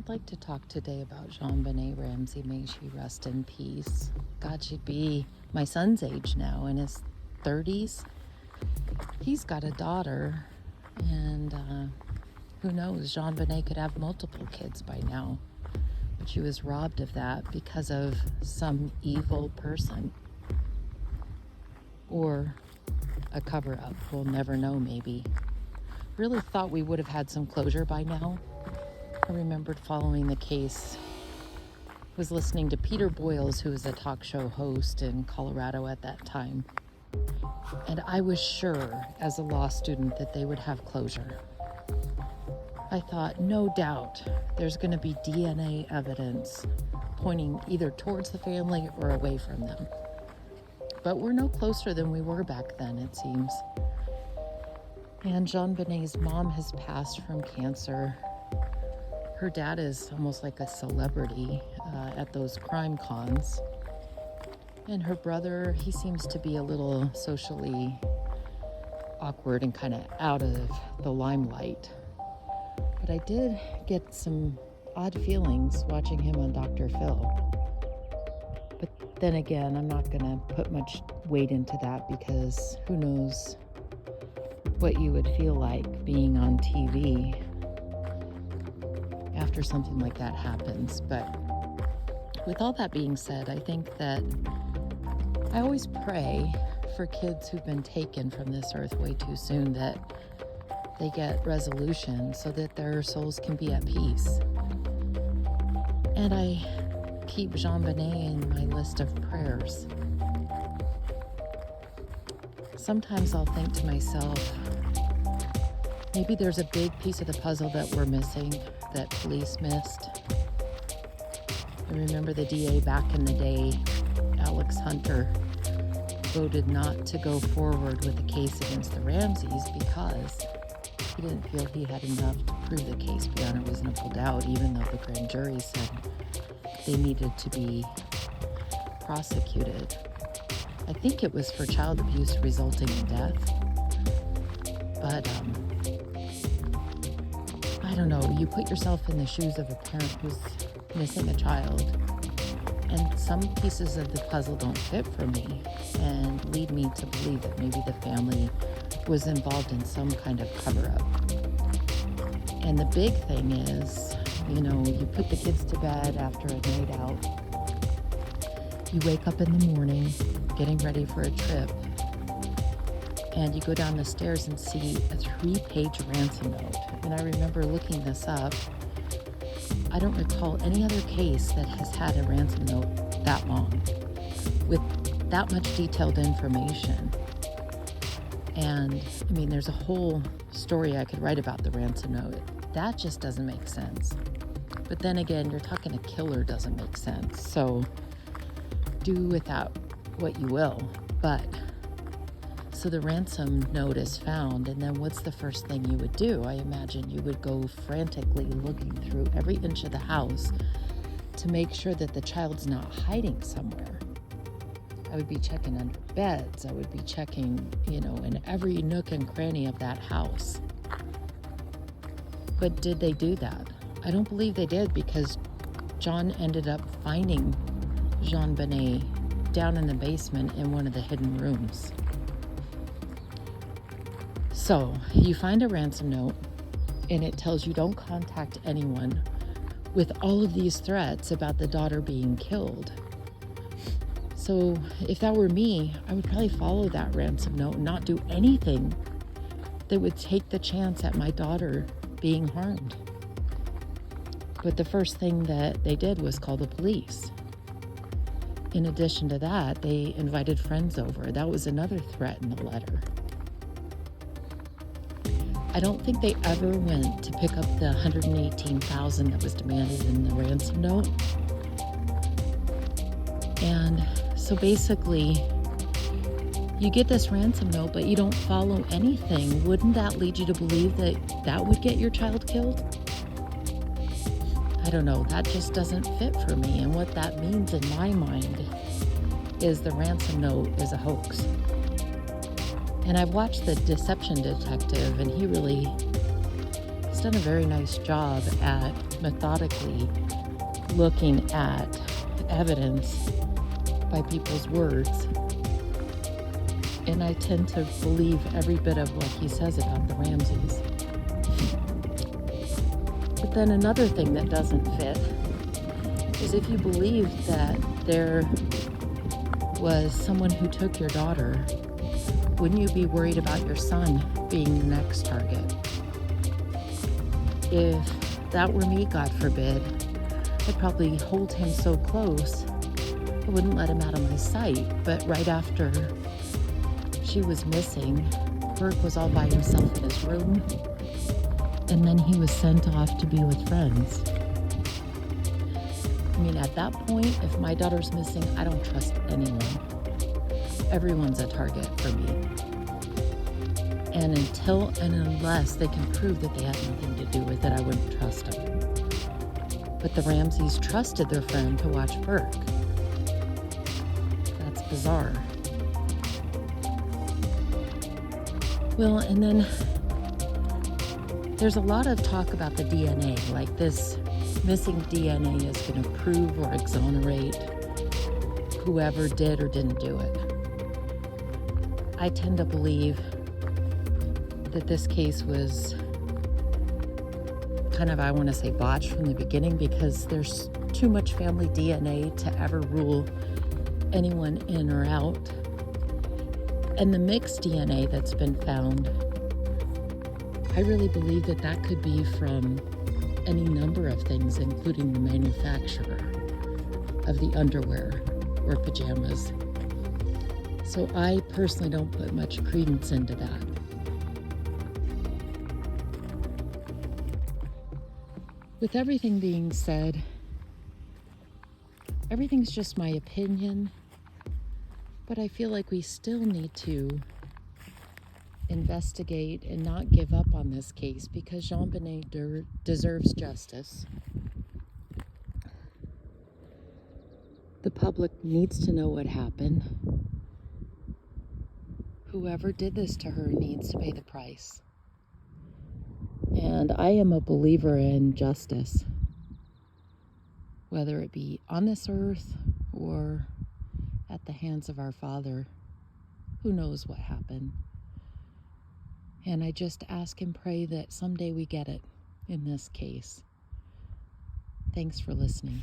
I'd like to talk today about Jon Benet Ramsey. May she rest in peace. God, she'd be my son's age now, in his 30s. He's got a daughter, and who knows, Jon Benet could have multiple kids by now. But she was robbed of that because of some evil person. Or a cover-up. We'll never know, maybe. Really thought we would have had some closure by now. I remembered following the case, was listening to Peter Boyles, who was a talk show host in Colorado at that time. And I was sure, as a law student, that they would have closure. I thought, no doubt, there's going to be DNA evidence pointing either towards the family or away from them. But we're no closer than we were back then, it seems. And Jon Benet's mom has passed from cancer. Her dad is almost like a celebrity at those crime cons. And her brother, he seems to be a little socially awkward and kind of out of the limelight. But I did get some odd feelings watching him on Dr. Phil. But then again, I'm not going to put much weight into that because who knows what you would feel like being on TV after something like that happens. But with all that being said, I think that I always pray for kids who've been taken from this earth way too soon, that they get resolution so that their souls can be at peace. And I keep Jon Benet in my list of prayers. Sometimes I'll think to myself, maybe there's a big piece of the puzzle that we're missing, that police missed. I remember the DA back in the day, Alex Hunter, voted not to go forward with the case against the Ramseys because he didn't feel he had enough to prove the case beyond a reasonable doubt, even though the grand jury said they needed to be prosecuted. I think it was for child abuse resulting in death. But I don't know, you put yourself in the shoes of a parent who's missing a child, and some pieces of the puzzle don't fit for me and lead me to believe that maybe the family was involved in some kind of cover-up. And the big thing is, you put the kids to bed after a night out. You wake up in the morning, getting ready for a trip, and you go down the stairs and see a 3-page ransom note. And I remember looking this up. I don't recall any other case that has had a ransom note that long, with that much detailed information. And there's a whole story I could write about the ransom note. That just doesn't make sense. But then again, you're talking a killer doesn't make sense. So do with that what you will. But so the ransom note is found, and then what's the first thing you would do? I imagine you would go frantically looking through every inch of the house to make sure that the child's not hiding somewhere. I would be checking under beds. I would be checking, in every nook and cranny of that house. But did they do that? I don't believe they did, because John ended up finding Jon Benet down in the basement in one of the hidden rooms. So you find a ransom note, and it tells you don't contact anyone, with all of these threats about the daughter being killed. So if that were me, I would probably follow that ransom note and not do anything that would take the chance at my daughter being harmed. But the first thing that they did was call the police. In addition to that, they invited friends over. That was another threat in the letter. I don't think they ever went to pick up the $118,000 that was demanded in the ransom note. And so basically, you get this ransom note, but you don't follow anything. Wouldn't that lead you to believe that that would get your child killed? I don't know. That just doesn't fit for me. And what that means in my mind is the ransom note is a hoax. And I've watched The Deception Detective, and he's done a very nice job at methodically looking at evidence by people's words. And I tend to believe every bit of what he says about the Ramseys. But then another thing that doesn't fit is if you believe that there was someone who took your daughter, wouldn't you be worried about your son being the next target? If that were me, God forbid, I'd probably hold him so close I wouldn't let him out of my sight. But right after she was missing, Burke was all by himself in his room, and then he was sent off to be with friends. I mean, at that point, if my daughter's missing, I don't trust anyone. Everyone's a target for me. And until and unless they can prove that they had nothing to do with it, I wouldn't trust them. But the Ramseys trusted their friend to watch Burke. That's bizarre. Well, and then there's a lot of talk about the DNA, like this missing DNA is going to prove or exonerate whoever did or didn't do it. I tend to believe that this case was kind of, I want to say, botched from the beginning, because there's too much family DNA to ever rule anyone in or out. And the mixed DNA that's been found, I really believe that that could be from any number of things, including the manufacturer of the underwear or pajamas. So I personally don't put much credence into that. With everything being said, everything's just my opinion, but I feel like we still need to investigate and not give up on this case, because Jon Benet deserves justice. The public needs to know what happened. Whoever did this to her needs to pay the price. And I am a believer in justice, whether it be on this earth or at the hands of our Father. Who knows what happened? And I just ask and pray that someday we get it in this case. Thanks for listening.